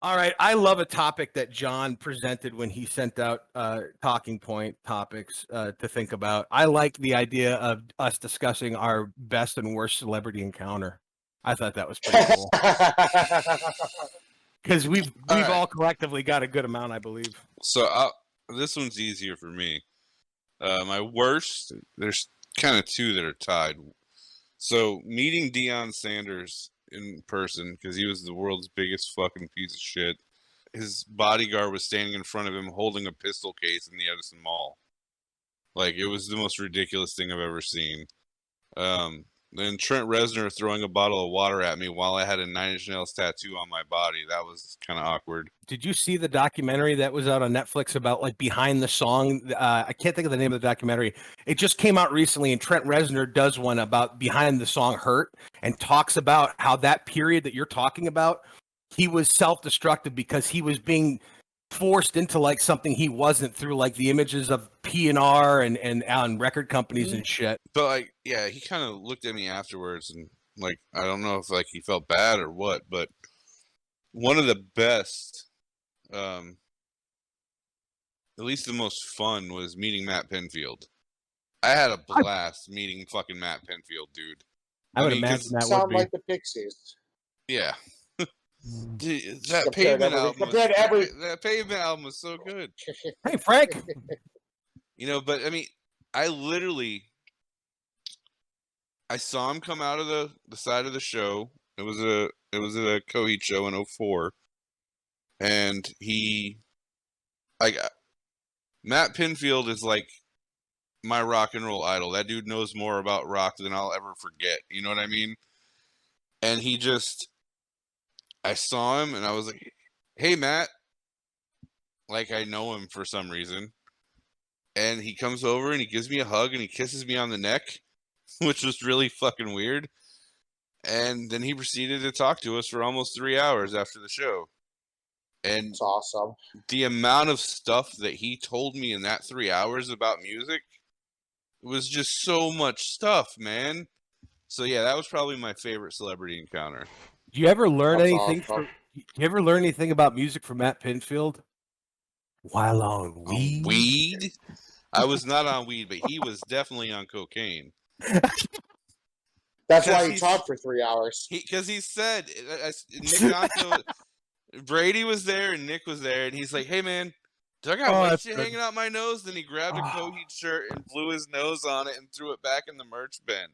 All right, I love a topic that John presented when he sent out talking point topics to think about. I like the idea of us discussing our best and worst celebrity encounter. I thought that was pretty cool because we've all collectively got a good amount, I believe. So this one's easier for me. My worst, there's kind of two that are tied. So meeting Deion Sanders in person, because he was the world's biggest fucking piece of shit. His bodyguard was standing in front of him holding a pistol case in the Edison Mall. Like, it was the most ridiculous thing I've ever seen. Then Trent Reznor throwing a bottle of water at me while I had a Nine Inch Nails tattoo on my body. That was kind of awkward. Did you see the documentary that was out on Netflix about like behind the song? I can't think of the name of the documentary. It just came out recently, and Trent Reznor does one about behind the song "Hurt" and talks about how that period that you're talking about, he was self-destructive because he was being forced into like something he wasn't through like the images of P&R and on record companies and shit. But like, yeah, he kind of looked at me afterwards and like, I don't know if like he felt bad or what, but one of the best, at least the most fun, was meeting Matt Pinfield. I had a blast meeting fucking Matt Pinfield, dude. I would imagine that sound would be like the Pixies. Yeah. Dude, that Pavement album was so good. Hey, Frank. You know, but I mean, I saw him come out of the side of the show. It was a Coheed show in 2004. And Matt Pinfield is like my rock and roll idol. That dude knows more about rock than I'll ever forget. You know what I mean? And I saw him and I was like, "Hey, Matt." Like, I know him for some reason. And he comes over and he gives me a hug and he kisses me on the neck, which was really fucking weird. And then he proceeded to talk to us for almost 3 hours after the show. And it's awesome. The amount of stuff that he told me in that 3 hours about music, it was just so much stuff, man. So yeah, that was probably my favorite celebrity encounter. Do you ever learn anything about music from Matt Pinfield? While on weed? Weed? I was not on weed, but he was definitely on cocaine. That's why he talked for 3 hours. Because he said, Nick Gonzo, Brady was there and Nick was there, and he's like, "Hey man, do I got white shit hanging out my nose?" Then he grabbed a Coheed shirt and blew his nose on it and threw it back in the merch bin.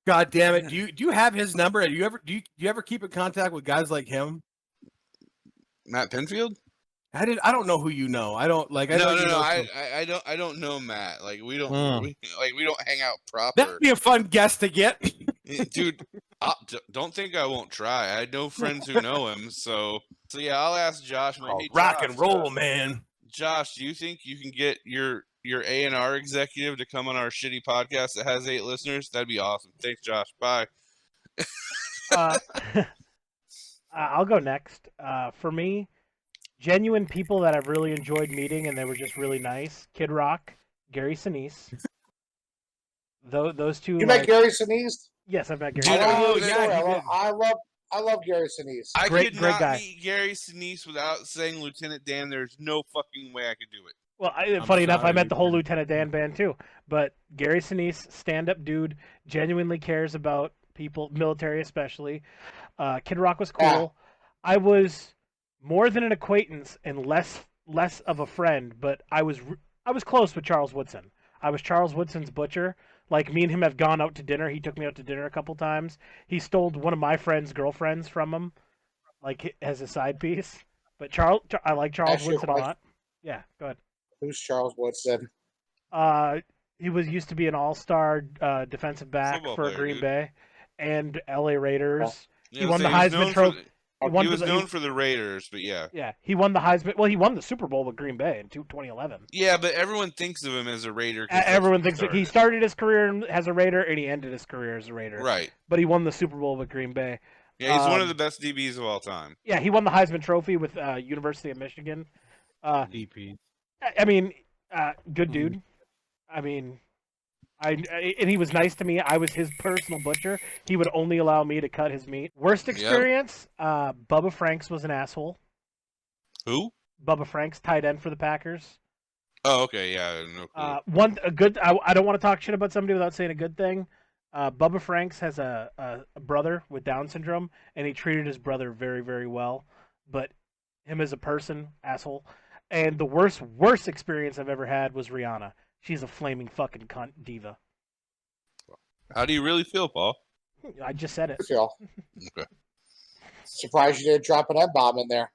God damn it! Do you have his number? Do you ever keep in contact with guys like him? Matt Pinfield? I don't know who you know. I don't like. I don't know Matt. Like we don't hang out proper. That'd be a fun guest to get, dude. Don't think I won't try. I know friends who know him, so yeah. I'll ask Josh. Hey, rock and roll, man. Josh, do you think you can get your A&R executive to come on our shitty podcast that has 8 listeners? That'd be awesome. Thanks, Josh. Bye. I'll go next. For me, genuine people that I've really enjoyed meeting and they were just really nice. Kid Rock, Gary Sinise. Those two. You met Gary Sinise? Yes, I've met Gary. I love Gary Sinise. I could not meet Gary Sinise without saying Lieutenant Dan. There's no fucking way I could do it. Well, funny enough, I met the whole Lieutenant Dan band too. But Gary Sinise, stand-up dude, genuinely cares about people, military especially. Kid Rock was cool. Yeah. I was more than an acquaintance and less of a friend, but I was close with Charles Woodson. I was Charles Woodson's butcher. Like, me and him have gone out to dinner. He took me out to dinner a couple times. He stole one of my friend's girlfriends from him, like, as a side piece. But I like Charles Woodson a lot. Yeah, go ahead. Who's Charles Woodson? He used to be an all-star defensive back for Green Bay and LA Raiders. Yeah, he won the Heisman Trophy. He was known for the Raiders, but yeah. Yeah, he won the Heisman. Well, he won the Super Bowl with Green Bay in 2011. Yeah, but everyone thinks of him as a Raider. Everyone thinks that he started his career as a Raider and he ended his career as a Raider. Right. But he won the Super Bowl with Green Bay. Yeah, he's one of the best DBs of all time. Yeah, he won the Heisman Trophy with University of Michigan. DP. I mean, good dude. I mean, and he was nice to me. I was his personal butcher. He would only allow me to cut his meat. Worst experience, Bubba Franks was an asshole. Who? Bubba Franks, tight end for the Packers. Oh, okay, yeah, no clue. I don't want to talk shit about somebody without saying a good thing. Bubba Franks has a brother with Down syndrome, and he treated his brother very, very well. But him as a person, asshole. And the worst experience I've ever had was Rihanna. She's a flaming fucking cunt diva. How do you really feel, Paul? I just said it. Phil. Okay. Surprised you didn't drop an M-bomb in there.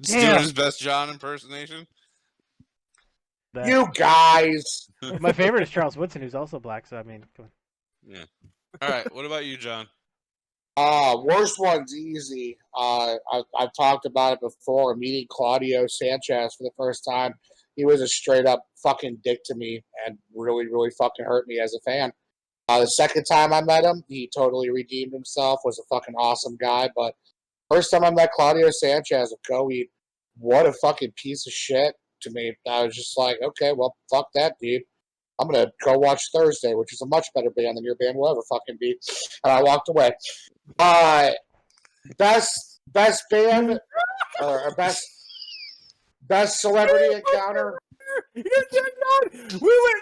Just doing his best John impersonation. You guys. My favorite is Charles Woodson, who's also black. So I mean, come on. Yeah. All right. What about you, John? Worst one's easy. I've talked about it before. Meeting Claudio Sanchez for the first time, he was a straight up fucking dick to me and really, really fucking hurt me as a fan. The second time I met him, he totally redeemed himself. Was a fucking awesome guy. But first time I met Claudio Sanchez of Coheed, what a fucking piece of shit to me. I was just like, okay, well, fuck that, dude. I'm going to go watch Thursday, which is a much better band than your band will ever fucking be. And I walked away. Best band or best celebrity encounter. We went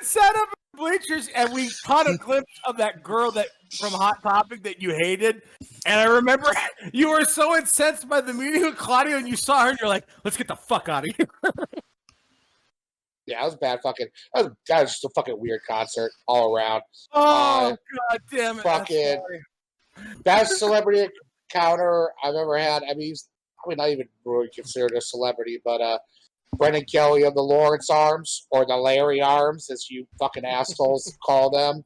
and sat up in the bleachers and we caught a glimpse of that girl that from Hot Topic that you hated. And I remember you were so incensed by the meeting with Claudio and you saw her and you're like, let's get the fuck out of here. Yeah, it was bad fucking. That was just a fucking weird concert all around. Oh, God damn it. Fucking best celebrity encounter I've ever had. I mean, he's probably not even really considered a celebrity, but Brendan Kelly of the Lawrence Arms, or the Larry Arms, as you fucking assholes call them.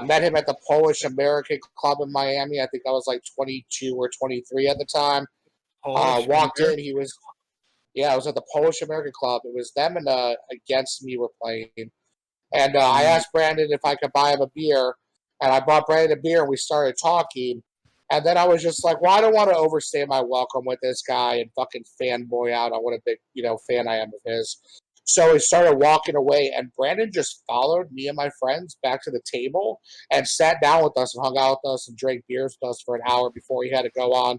Met him at the Polish American Club in Miami. I think I was like 22 or 23 at the time. Walked in, he was... Yeah, I was at the Polish American Club. It was them and Against Me were playing. And I asked Brandon if I could buy him a beer. And I bought Brandon a beer and we started talking. And then I was just like, well, I don't want to overstay my welcome with this guy and fucking fanboy out on what a big, fan I am of his. So we started walking away and Brandon just followed me and my friends back to the table and sat down with us and hung out with us and drank beers with us for an hour before he had to go on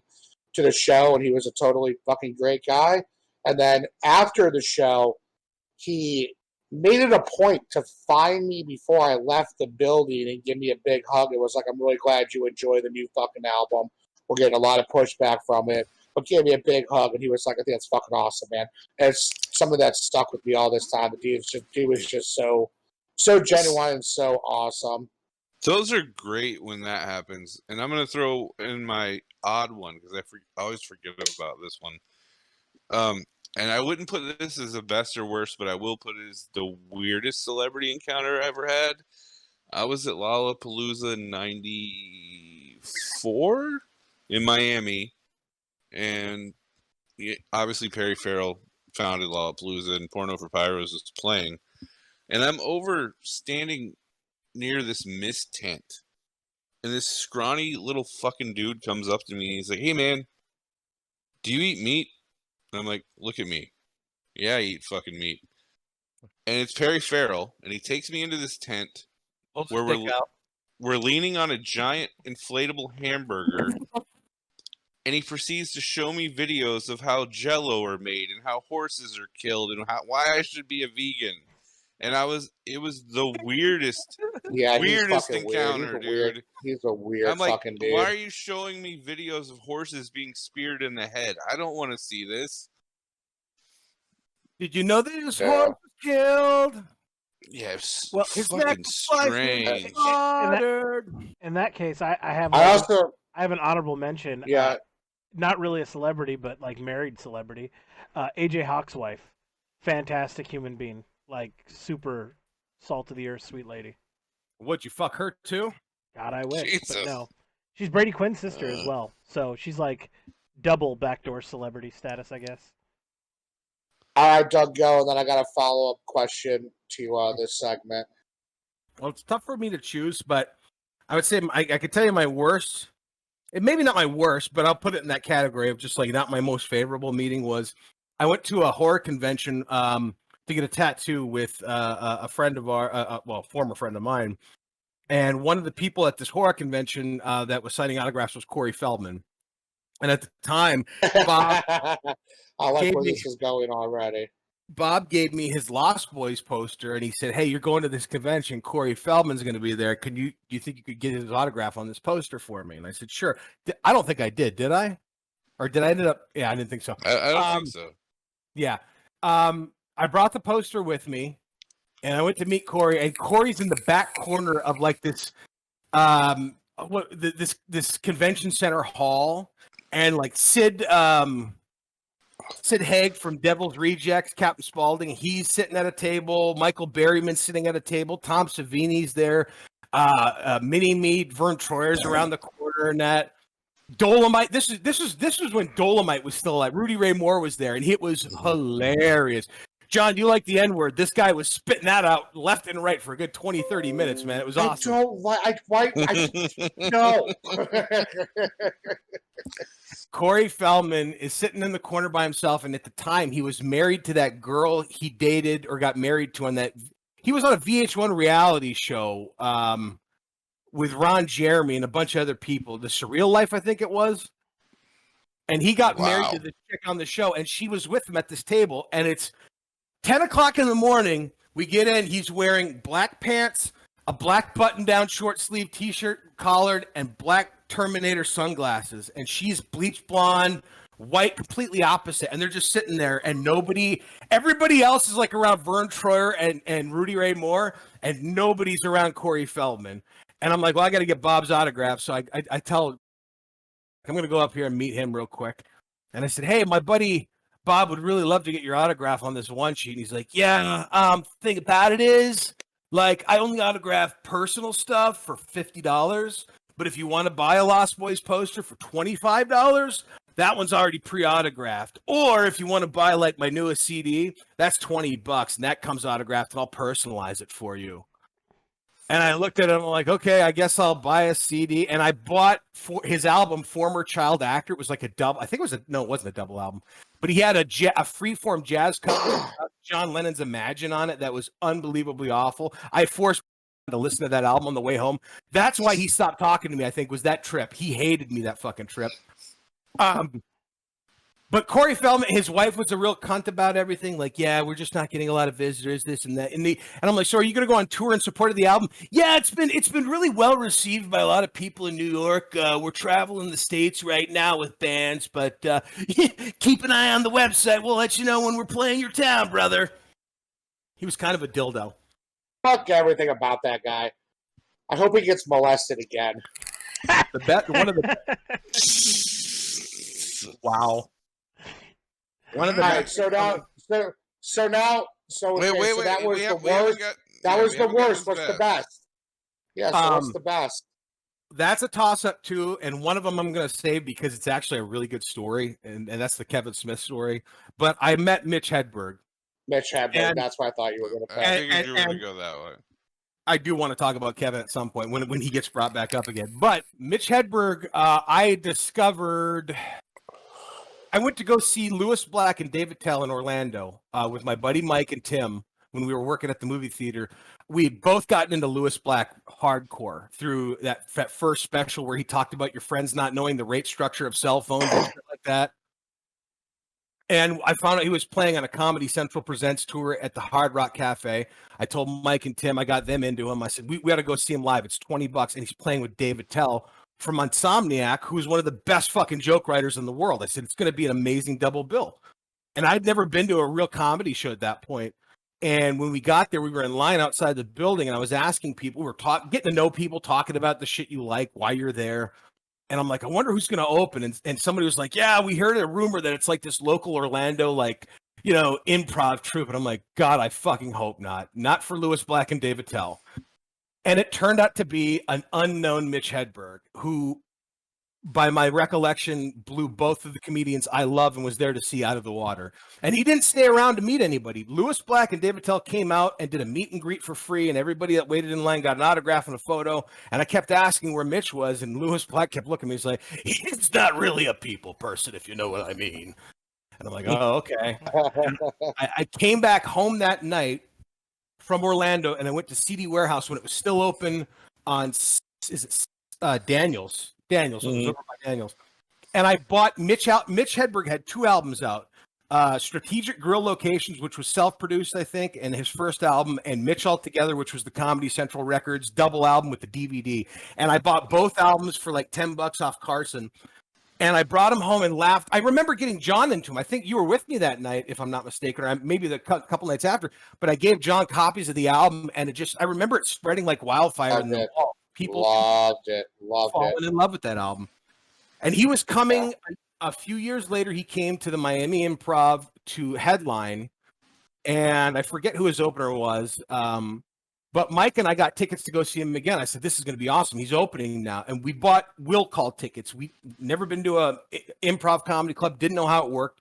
to the show. And he was a totally fucking great guy. And then after the show, he made it a point to find me before I left the building and give me a big hug. It was like, I'm really glad you enjoy the new fucking album. We're getting a lot of pushback from it. But gave me a big hug, and he was like, I think that's fucking awesome, man. And it's some of that stuck with me all this time. The dude was just so genuine and so awesome. Those are great when that happens. And I'm going to throw in my odd one, because I always forget about this one. And I wouldn't put this as a best or worst, but I will put it as the weirdest celebrity encounter I ever had. I was at Lollapalooza in 94 in Miami, and obviously Perry Farrell founded Lollapalooza, and Porno for Pyros was playing. And I'm standing near this mist tent, and this scrawny little fucking dude comes up to me, and he's like, hey man, do you eat meat? And I'm like, look at me. Yeah, I eat fucking meat. And it's Perry Farrell, and he takes me into this tent where we're leaning on a giant inflatable hamburger, and he proceeds to show me videos of how Jell-O are made and how horses are killed and why I should be a vegan. And it was the weirdest, weirdest encounter, dude. He's a weird fucking dude. Why are you showing me videos of horses being speared in the head? I don't want to see this. Did you know that his horse was killed? Yeah, it's well, his fucking strange. In that case, I have an honorable mention. Yeah. Not really a celebrity, but like married celebrity. AJ Hawk's wife. Fantastic human being. Like super salt of the earth, sweet lady. Would you fuck her too? God, I wish. Jesus. But no. She's Brady Quinn's sister as well. So she's like double backdoor celebrity status, I guess. All right, Doug, go. And then I got a follow-up question to this segment. Well, it's tough for me to choose, but I would say I could tell you my worst. It maybe not my worst, but I'll put it in that category of just like not my most favorable meeting was I went to a horror convention to get a tattoo with a friend of former friend of mine. And one of the people at this horror convention that was signing autographs was Corey Feldman. And at the time, Bob I like gave where me this is going already. his Lost Boys poster, and he said, "Hey, you're going to this convention. Corey Feldman's going to be there. Do you think you could get his autograph on this poster for me?" And I said, "Sure." I don't think I did I? Or did I end up? Yeah, I didn't think so. I don't think so. Yeah. I brought the poster with me, and I went to meet Corey. And Corey's in the back corner of like this, this convention center hall, and like Sid Haig from Devil's Rejects, Captain Spaulding, he's sitting at a table. Michael Berryman's sitting at a table. Tom Savini's there. Mini Meat, Vern Troyer's around the corner, and that. Dolomite. This was when Dolomite was still alive. Rudy Ray Moore was there, and it was hilarious. John, you like the N-word. This guy was spitting that out left and right for a good 20, 30 minutes, man. It was awesome. No. Corey Feldman is sitting in the corner by himself, and at the time, he was married to that girl he dated or got married to on that. He was on a VH1 reality show with Ron Jeremy and a bunch of other people. The Surreal Life, I think it was. And he got married to the chick on the show, and she was with him at this table, and it's 10 o'clock in the morning. We get in. He's wearing black pants, a black button-down short-sleeve T-shirt, collared, and black Terminator sunglasses. And she's bleach blonde, white, completely opposite. And they're just sitting there, and everybody else is like around Vern Troyer and Rudy Ray Moore, and nobody's around Corey Feldman. And I'm like, well, I got to get Bob's autograph. So I tell, I'm going to go up here and meet him real quick. And I said, hey, my buddy Bob would really love to get your autograph on this one sheet. And he's like, yeah, thing about it is, like, I only autograph personal stuff for $50. But if you want to buy a Lost Boys poster for $25, that one's already pre-autographed. Or if you want to buy, like, my newest CD, that's $20. And that comes autographed, and I'll personalize it for you. And I looked at him, I'm like, okay, I guess I'll buy a CD. And I bought his album, Former Child Actor. It was like a double. I think it wasn't a double album. But he had a freeform jazz cover of John Lennon's Imagine on it that was unbelievably awful. I forced him to listen to that album on the way home. That's why he stopped talking to me, I think, was that trip. He hated me that fucking trip. But Corey Feldman, his wife was a real cunt about everything. Like, yeah, we're just not getting a lot of visitors, this and that. And I'm like, so are you going to go on tour in support of the album? Yeah, it's been really well received by a lot of people in New York. We're traveling the States right now with bands, but keep an eye on the website. We'll let you know when we're playing your town, brother. He was kind of a dildo. Fuck everything about that guy. I hope he gets molested again. Wow. One of the best. Right, that was the worst. That was the worst. What's the best? Yeah, so what's the best? That's a toss-up, too, and one of them I'm going to save because it's actually a really good story, and that's the Kevin Smith story. But I met Mitch Hedberg. That's why I thought you were going to pick. I figured you were going to go that way. I do want to talk about Kevin at some point when he gets brought back up again. But Mitch Hedberg, I discovered... I went to go see Lewis Black and David Tell in Orlando with my buddy Mike and Tim when we were working at the movie theater. We had both gotten into Lewis Black hardcore through that first special where he talked about your friends not knowing the rate structure of cell phones and shit like that. And I found out he was playing on a Comedy Central Presents tour at the Hard Rock Cafe. I told Mike and Tim, I got them into him. I said, we got to go see him live. It's $20. And he's playing with David Tell from Insomniac, who's one of the best fucking joke writers in the world. I said, it's going to be an amazing double bill. And I'd never been to a real comedy show at that point. And when we got there, we were in line outside the building, and I was asking people, we were getting to know people, talking about the shit you like, why you're there. And I'm like, I wonder who's going to open. And somebody was like, yeah, we heard a rumor that it's like this local Orlando, like, you know, improv troupe. And I'm like, God, I fucking hope not. Not for Lewis Black and David Tell. And it turned out to be an unknown Mitch Hedberg, who, by my recollection, blew both of the comedians I love and was there to see out of the water. And he didn't stay around to meet anybody. Lewis Black and David Tell came out and did a meet and greet for free, and everybody that waited in line got an autograph and a photo. And I kept asking where Mitch was, and Lewis Black kept looking at me. He's like, he's not really a people person, if you know what I mean. And I'm like, oh, okay. I came back home that night from Orlando, and I went to CD Warehouse when it was still open on Daniels. It was over by Daniels. and I bought Mitch out. Mitch Hedberg had 2 albums out. Strategic Grill Locations, which was self-produced, I think, and his first album, and Mitch Altogether, which was the Comedy Central Records double album with the DVD. And I bought both albums for like $10 off Carson. And I brought him home and laughed. I remember getting John into him. I think you were with me that night, if I'm not mistaken, or maybe the couple nights after. But I gave John copies of the album, and I remember it spreading like wildfire in the wall. People loved it. falling in love with that album. And he was coming a few years later. He came to the Miami Improv to headline, and I forget who his opener was. But Mike and I got tickets to go see him again. I said, this is going to be awesome. He's opening now. And we bought will call tickets. We never been to a improv comedy club, didn't know how it worked.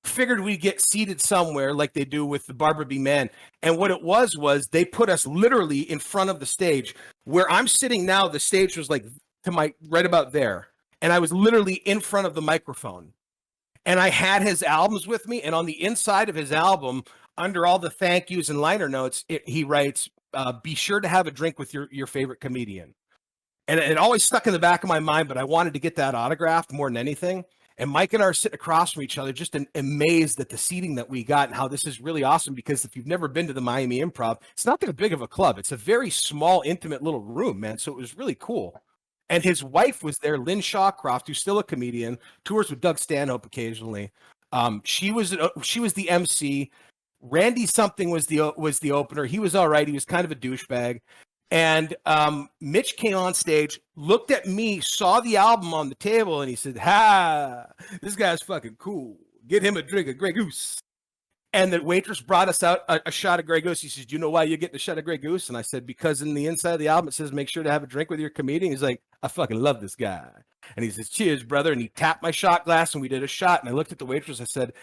Figured we'd get seated somewhere like they do with the Barbara B. Man. And what it was they put us literally in front of the stage. Where I'm sitting now, the stage was like to my right about there. And I was literally in front of the microphone. And I had his albums with me. And on the inside of his album, under all the thank yous and liner notes, he writes, be sure to have a drink with your favorite comedian. And it always stuck in the back of my mind, but I wanted to get that autographed more than anything. And Mike and I are sitting across from each other, just amazed at the seating that we got and how this is really awesome. Because if you've never been to the Miami Improv, it's not that big of a club. It's a very small, intimate little room, man. So it was really cool. And his wife was there, Lynn Shawcroft, who's still a comedian, tours with Doug Stanhope occasionally. She was the MC. Randy something was the opener. He was all right. He was kind of a douchebag. And Mitch came on stage, looked at me, saw the album on the table, and he said, "Ha, this guy's fucking cool. Get him a drink of Grey Goose." And the waitress brought us out a shot of Grey Goose. He says, "Do you know why you're getting a shot of Grey Goose?" And I said, "Because in the inside of the album, it says, make sure to have a drink with your comedian." He's like, "I fucking love this guy." And he says, "Cheers, brother." And he tapped my shot glass, and we did a shot. And I looked at the waitress. I said,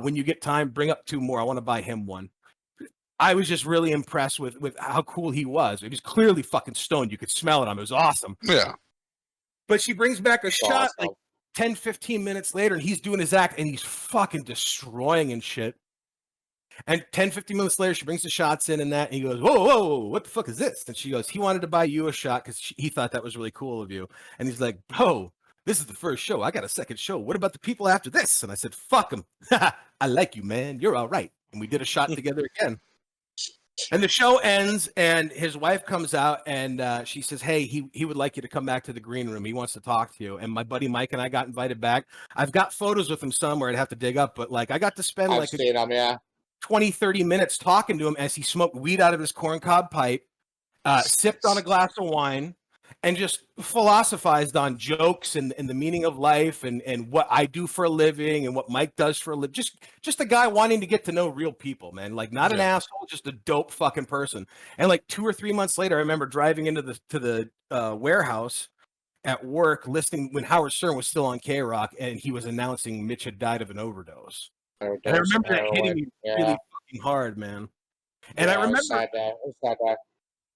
when you get time, bring up 2 more. I want to buy him one. I was just really impressed with how cool he was. He was clearly fucking stoned. You could smell it on him. It was awesome. Yeah. But she brings back a shot awesome. like 10, 15 minutes later, and he's doing his act, and he's fucking destroying and shit. And 10, 15 minutes later, she brings the shots in and that, and he goes, whoa, whoa, what the fuck is this? And she goes, he wanted to buy you a shot because he thought that was really cool of you. And he's like, bro, this is the first show. I got a second show. What about the people after this? And I said, fuck them. I like you, man. You're all right. And we did a shot together again. And the show ends, and his wife comes out, and she says, hey, he would like you to come back to the green room. He wants to talk to you. And my buddy Mike and I got invited back. I've got photos with him somewhere. I'd have to dig up, but like I got to spend I've seen him, yeah. 20, 30 minutes talking to him as he smoked weed out of his corncob pipe, sipped on a glass of wine, and just philosophized on jokes and the meaning of life and what I do for a living and what Mike does for a living. Just a guy wanting to get to know real people, man. Like not an asshole, just a dope fucking person. And like 2 or 3 months later, I remember driving into the warehouse at work, listening when Howard Stern was still on K-Rock, and he was announcing Mitch had died of an overdose. And I remember it hitting me really fucking hard, man. And I remember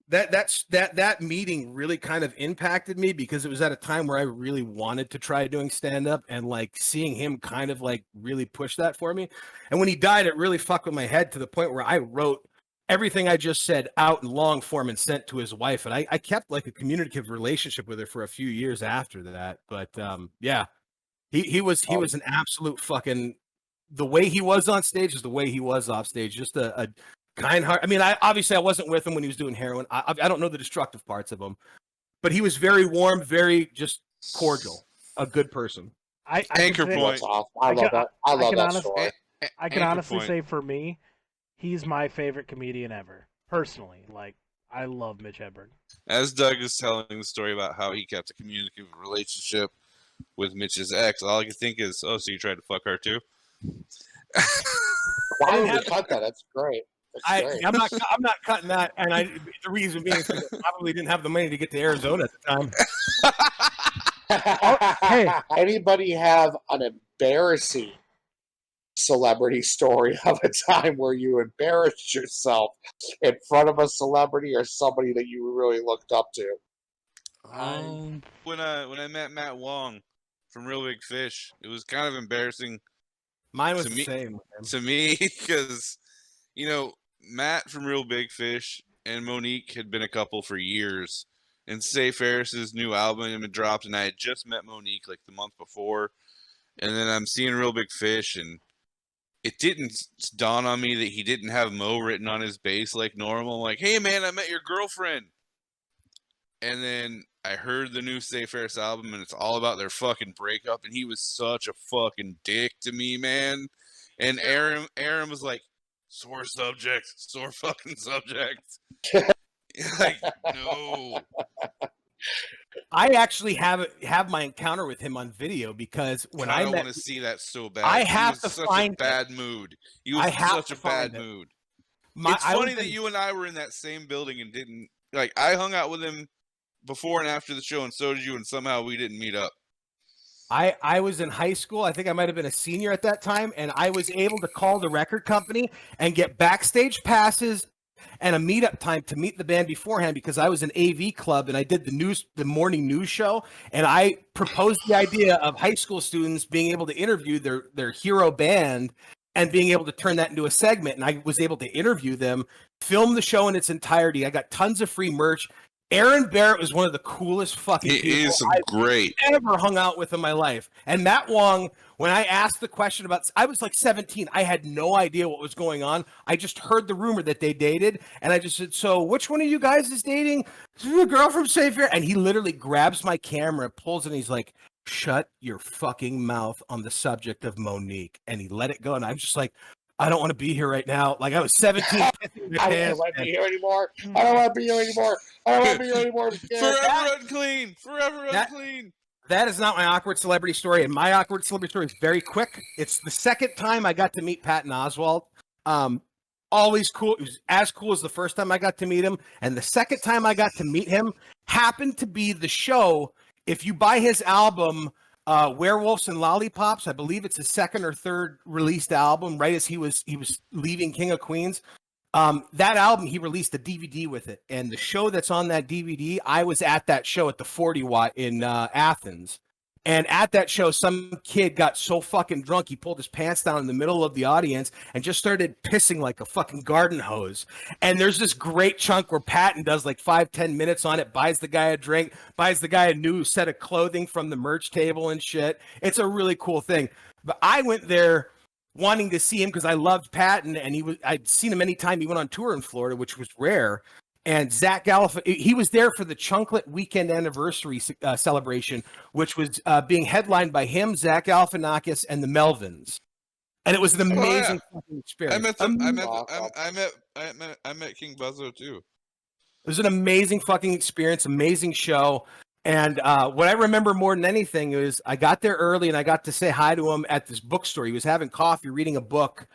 that meeting really kind of impacted me because it was at a time where I really wanted to try doing stand-up, and like seeing him kind of like really push that for me. And when he died, it really fucked with my head to the point where I wrote everything I just said out in long form and sent to his wife. And I kept like a communicative relationship with her for a few years after that. But yeah, he was an absolute fucking, the way he was on stage is the way he was off stage. Just a kind heart. I mean, I wasn't with him when he was doing heroin. I don't know the destructive parts of him, but he was very warm, very just cordial, a good person. Anchor point. I love that. I love that story. I can honestly say for me, he's my favorite comedian ever. Personally, like I love Mitch Hedberg. As Doug is telling the story about how he kept a communicative relationship with Mitch's ex, all I can think is, oh, so you tried to fuck her too? Why would we cut that? That's great. I'm not cutting that, and the reason being is I probably didn't have the money to get to Arizona at the time. Hey, anybody have an embarrassing celebrity story of a time where you embarrassed yourself in front of a celebrity or somebody that you really looked up to? When I met Matt Wong from Real Big Fish, it was kind of embarrassing. Mine was the same to me because, you know, Matt from Real Big Fish and Monique had been a couple for years, and Say Ferris's new album had dropped, and I had just met Monique like the month before, and then I'm seeing Real Big Fish, and it didn't dawn on me that he didn't have Mo written on his bass like normal. I'm like, hey man, I met your girlfriend. And then I heard the new Say Ferris album, and it's all about their fucking breakup, and he was such a fucking dick to me, man. And Aaron was like, sore fucking subject. Like, no. I actually have my encounter with him on video because when I want to see that so bad. I have he was to such find a bad mood. He was in such a bad mood. It's funny that you and I were in that same building and didn't like. I hung out with him before and after the show, and so did you, and somehow we didn't meet up. I was in high school. I think I might have been a senior at that time, and I was able to call the record company and get backstage passes and a meetup time to meet the band beforehand because I was an AV club and I did the morning news show, and I proposed the idea of high school students being able to interview their hero band and being able to turn that into a segment. And I was able to interview them, film the show in its entirety. I got tons of free merch. Aaron Barrett was one of the coolest fucking people I've ever hung out with in my life. And Matt Wong, when I asked the question about, I was like 17. I had no idea what was going on. I just heard the rumor that they dated. And I just said, so which one of you guys is dating the girl from Say Fair? And he literally grabs my camera, pulls it, and he's like, shut your fucking mouth on the subject of Monique. And he let it go. And I'm just like, I don't want to be here right now. Like I was 17. I don't want to be here anymore. I don't want to be here anymore. I don't want to be here anymore. Forever unclean. Forever unclean. That is not my awkward celebrity story. And my awkward celebrity story is very quick. It's the second time I got to meet Patton Oswalt. Always cool. It was as cool as the first time I got to meet him. And the second time I got to meet him happened to be the show. If you buy his album, Werewolves and Lollipops, I believe it's his second or third released album, right as he was leaving King of Queens. That album, he released a DVD with it. And the show that's on that DVD, I was at that show at the 40 Watt in Athens. And at that show, some kid got so fucking drunk, he pulled his pants down in the middle of the audience and just started pissing like a fucking garden hose. And there's this great chunk where Patton does like 5-10 minutes on it, buys the guy a drink, buys the guy a new set of clothing from the merch table and shit. It's a really cool thing. But I went there wanting to see him because I loved Patton, and I'd seen him anytime he went on tour in Florida, which was rare. And Zach Galifianakis, he was there for the Chunklet Weekend Anniversary celebration, which was being headlined by him, Zach Galifianakis, and the Melvins. And it was an amazing fucking experience. I met King Buzzo too. It was an amazing fucking experience, amazing show. And what I remember more than anything is I got there early and I got to say hi to him at this bookstore. He was having coffee, reading a book.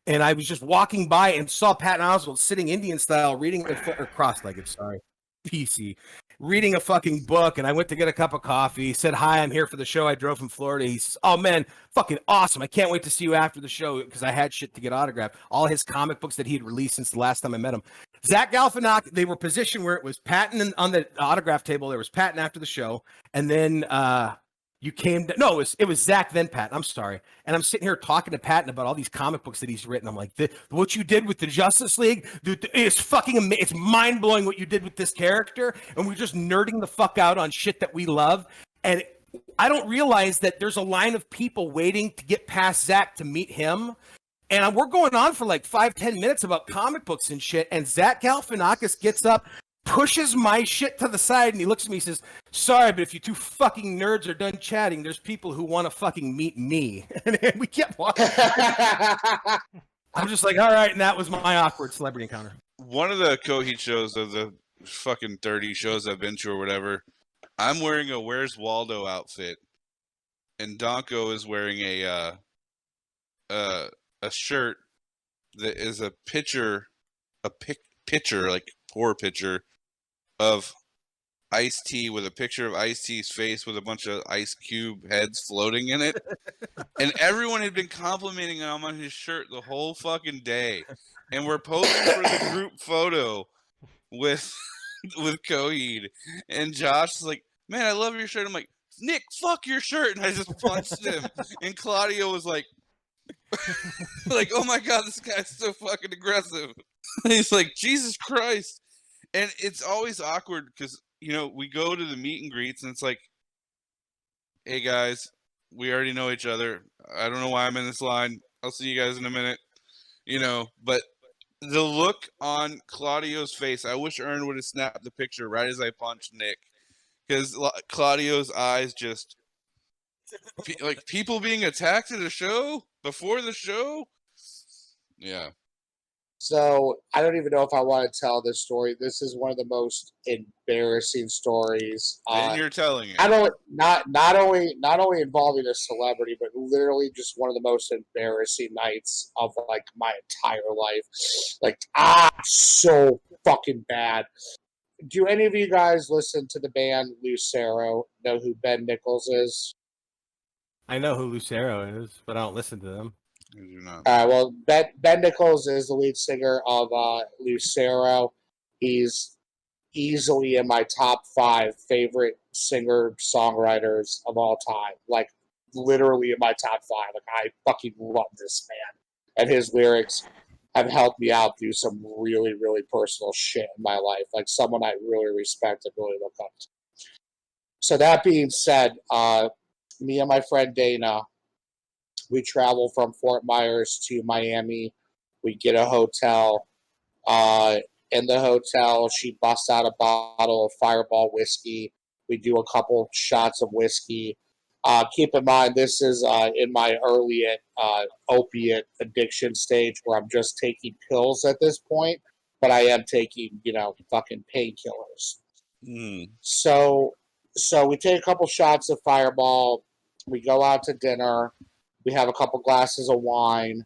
And I was just walking by and saw Patton Oswalt sitting Indian style, reading or cross-legged, sorry, PC, reading a fucking book. And I went to get a cup of coffee. He said, hi, I'm here for the show. I drove from Florida. He says, oh man, fucking awesome. I can't wait to see you after the show because I had shit to get autographed. All his comic books that he had released since the last time I met him. Zach Galifianakis, they were positioned where it was Patton on the autograph table. There was Patton after the show. And then you came to, no, it was Zach, then Patton. I'm sorry. And I'm sitting here talking to Patton about all these comic books that he's written. I'm like, what you did with the Justice League, dude, it's fucking amazing. It's mind blowing what you did with this character. And we're just nerding the fuck out on shit that we love. And I don't realize that there's a line of people waiting to get past Zach to meet him. And we're going on for like 5-10 minutes about comic books and shit. And Zach Galifianakis gets up, pushes my shit to the side, and he looks at me and says, sorry, but if you two fucking nerds are done chatting, there's people who want to fucking meet me. And we kept walking. I'm just like, all right, and that was my awkward celebrity encounter. One of the Coheed shows of the fucking 30 shows I've been to or whatever, I'm wearing a Where's Waldo outfit, and Donko is wearing a shirt that is a picture, like pour picture of Ice-T with a picture of Ice-T's face with a bunch of Ice Cube heads floating in it. And everyone had been complimenting him on his shirt the whole fucking day. And we're posing for the group photo with Coheed. And Josh is like, man, I love your shirt. I'm like, Nick, fuck your shirt. And I just punched him. And Claudio was like, oh my God, this guy's so fucking aggressive. He's like, Jesus Christ. And it's always awkward because we go to the meet and greets, and it's like, hey guys, we already know each other. I don't know why I'm in this line. I'll see you guys in a minute. But the look on Claudio's face, I wish Ern would have snapped the picture right as I punched Nick, because Claudio's eyes just like people being attacked at a show before the show. Yeah. So I don't even know if I want to tell this story. This is one of the most embarrassing stories. Then you're telling it. Not only involving a celebrity, but literally just one of the most embarrassing nights of like my entire life. Like so fucking bad. Do any of you guys listen to the band Lucero? Know who Ben Nichols is? I know who Lucero is, but I don't listen to them. I do not. Well, Ben Nichols is the lead singer of Lucero. He's easily in my top 5 favorite singer-songwriters of all time. Like, literally in my top 5. Like, I fucking love this man. And his lyrics have helped me out through some really, really personal shit in my life. Like, someone I really respect and really look up to. So that being said, me and my friend Dana, we travel from Fort Myers to Miami. We get a hotel. In the hotel, she busts out a bottle of Fireball whiskey. We do a couple shots of whiskey. Keep in mind, this is in my early opiate addiction stage where I'm just taking pills at this point, but I am taking, fucking painkillers. So we take a couple shots of Fireball. We go out to dinner. We have a couple glasses of wine,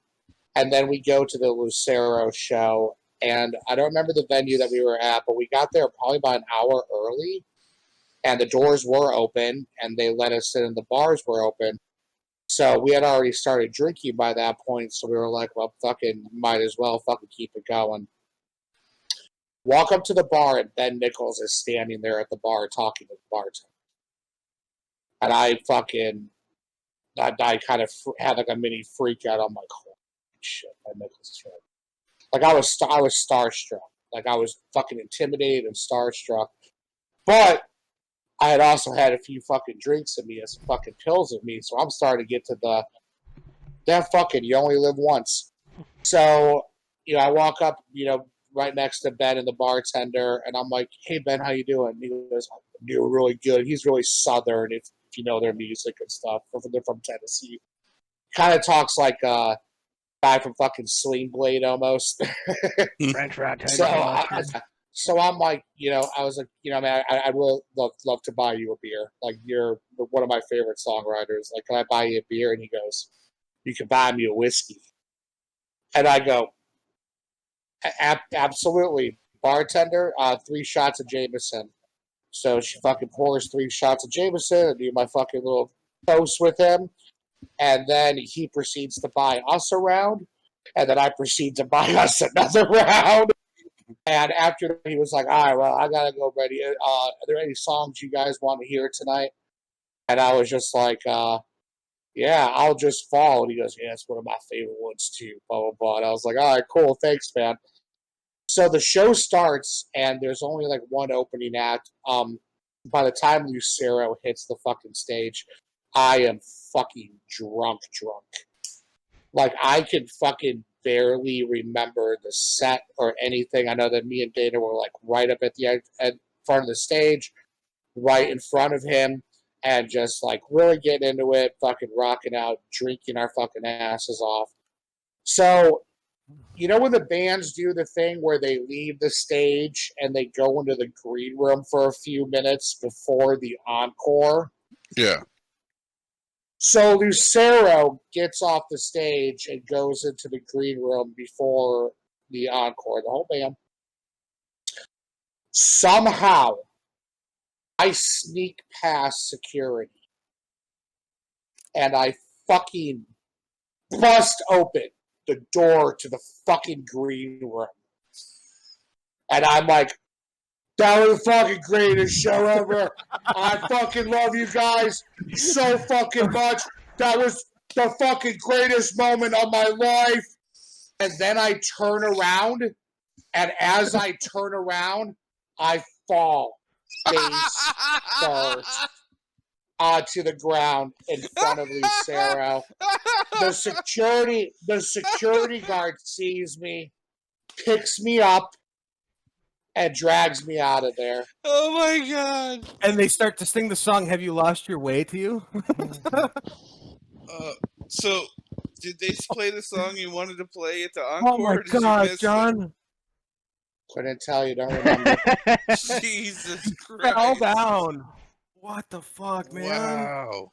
and then we go to the Lucero show. And I don't remember the venue that we were at, but we got there probably about an hour early, and the doors were open, and they let us in, and the bars were open. So we had already started drinking by that point, so we were like, well, fucking might as well fucking keep it going. Walk up to the bar, and Ben Nichols is standing there at the bar talking to the bartender. And I kind of had like a mini freak out. I'm like, holy shit, Ben Nichols is right. Like I was starstruck. Like I was fucking intimidated and starstruck. But I had also had a few fucking drinks in me and some fucking pills in me. So I'm starting to get to that fucking you only live once. So, I walk up, right next to Ben and the bartender, and I'm like, hey Ben, how you doing? And he goes, I'm doing really good. He's really southern if you know their music and stuff. They're from Tennessee. Kind of talks like a guy from fucking Sling Blade almost. French fry So I'm like, I was like, man, I would love to buy you a beer. Like, you're one of my favorite songwriters. Like, can I buy you a beer? And he goes, you can buy me a whiskey. And I go, absolutely. Bartender, 3 shots of Jameson. So she fucking pours 3 shots of Jameson and do my fucking little toast with him. And then he proceeds to buy us a round. And then I proceed to buy us another round. And after that, he was like, all right, well, I got to go ready. Are there any songs you guys want to hear tonight? And I was just like, yeah, I'll Just Fall. And he goes, yeah, it's one of my favorite ones too, blah, blah, blah. And I was like, all right, cool. Thanks, man. So the show starts, and there's only like one opening act. By the time Lucero hits the fucking stage, I am fucking drunk. Like, I can fucking barely remember the set or anything. I know that me and Dana were like right up at the front of the stage, right in front of him, and just like really getting into it, fucking rocking out, drinking our fucking asses off. So, when the bands do the thing where they leave the stage and they go into the green room for a few minutes before the encore? Yeah. So Lucero gets off the stage and goes into the green room before the encore, the whole band. Somehow, I sneak past security and I fucking bust open the door to the fucking green room. And I'm like, that was the fucking greatest show ever. I fucking love you guys so fucking much. That was the fucking greatest moment of my life. And then I turn around, and as I turn around, I fall face first onto the ground in front of Lucero. The security guard sees me, picks me up, and drags me out of there. Oh my god! And they start to sing the song "Have You Lost Your Way" to you. So, did they play the song you wanted to play at the encore? Oh my or did you god, miss John! Couldn't tell you, don't remember. it? Jesus Christ! Fell down. What the fuck, man? Wow.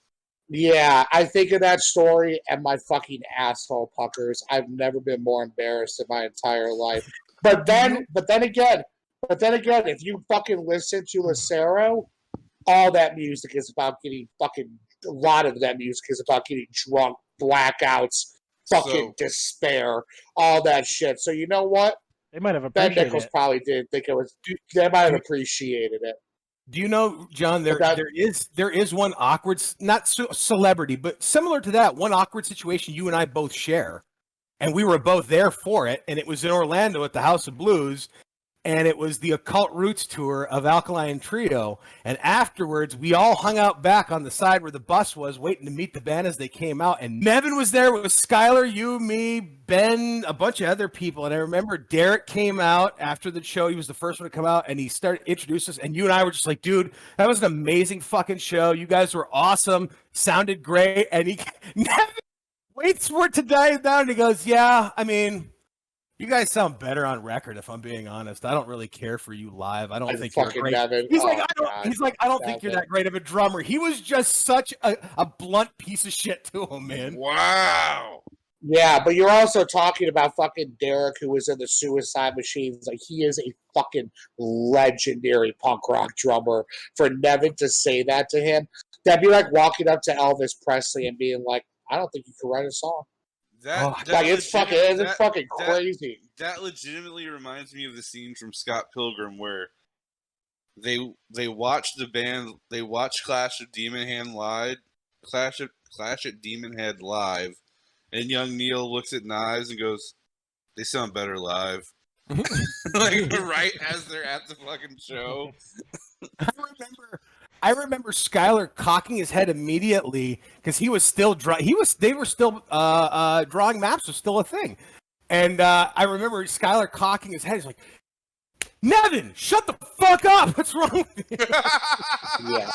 Yeah, I think of that story and my fucking asshole puckers. I've never been more embarrassed in my entire life. But then again, if you fucking listen to Lucero, all that music is about getting fucking. A lot of that music is about getting drunk, blackouts, fucking despair, all that shit. So you know what? They might have Ben appreciated Nichols it. probably didn't think it was. They might have appreciated it. Do you know, John? There But is one awkward, not celebrity, but similar to that, one awkward situation you and I both share, and we were both there for it, and it was in Orlando at the House of Blues, and it was the Occult Roots tour of Alkaline Trio, and afterwards we all hung out back on the side where the bus was, waiting to meet the band as they came out, and Nevin was there with Skylar, you, me, Ben, a bunch of other people, and I remember Derek came out after the show. He was the first one to come out, and he started introducing us, and you and I were just like, dude, that was an amazing fucking show. You guys were awesome, sounded great, and Nevin waits for it to die down, and he goes, yeah, I mean, you guys sound better on record, if I'm being honest. I don't really care for you live. I don't think you're great. Nevin. He's like, I don't Nevin. think you're that great of a drummer. He was just such a blunt piece of shit to him, man. Wow. Yeah, but you're also talking about fucking Derek, who was in the Suicide Machines. Like, he is a fucking legendary punk rock drummer. For Nevin to say that to him, that'd be like walking up to Elvis Presley and being like, I don't think you can write a song. It's fucking crazy. That legitimately reminds me of the scene from Scott Pilgrim where they watch the band, they watch Clash at Demon Head live, and young Neil looks at Knives and goes, "They sound better live." Like right as they're at the fucking show. I remember Skylar cocking his head immediately because he was still they were still drawing maps was still a thing, and I remember Skylar cocking his head. He's like, "Nevin, shut the fuck up! What's wrong with you?" Yeah,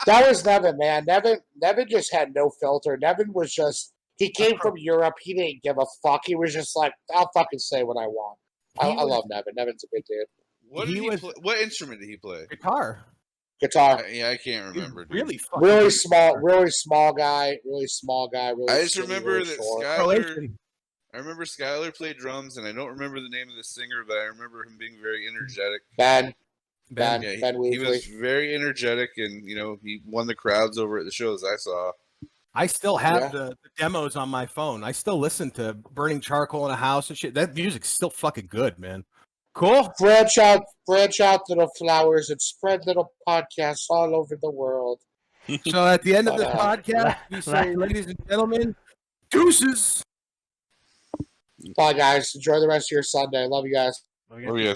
that was Nevin, man. Nevin just had no filter. Nevin was just, he came from Europe. He didn't give a fuck. He was just like, I'll fucking say what I want. I love Nevin. Nevin's a good dude. What instrument did he play? Guitar. Yeah, I can't remember. Dude. Really small guy. Really I just remember that Skylar. I remember Skylar played drums, and I don't remember the name of the singer, but I remember him being very energetic. Ben He was very energetic, and he won the crowds over at the shows I saw. I still have the demos on my phone. I still listen to Burning Charcoal in a House and shit. That music's still fucking good, man. Cool. Branch out, little flowers, and spread little podcasts all over the world. So at the end of this podcast, we say, ladies and gentlemen, deuces. Bye, guys. Enjoy the rest of your Sunday. Love you guys. Oh, yeah.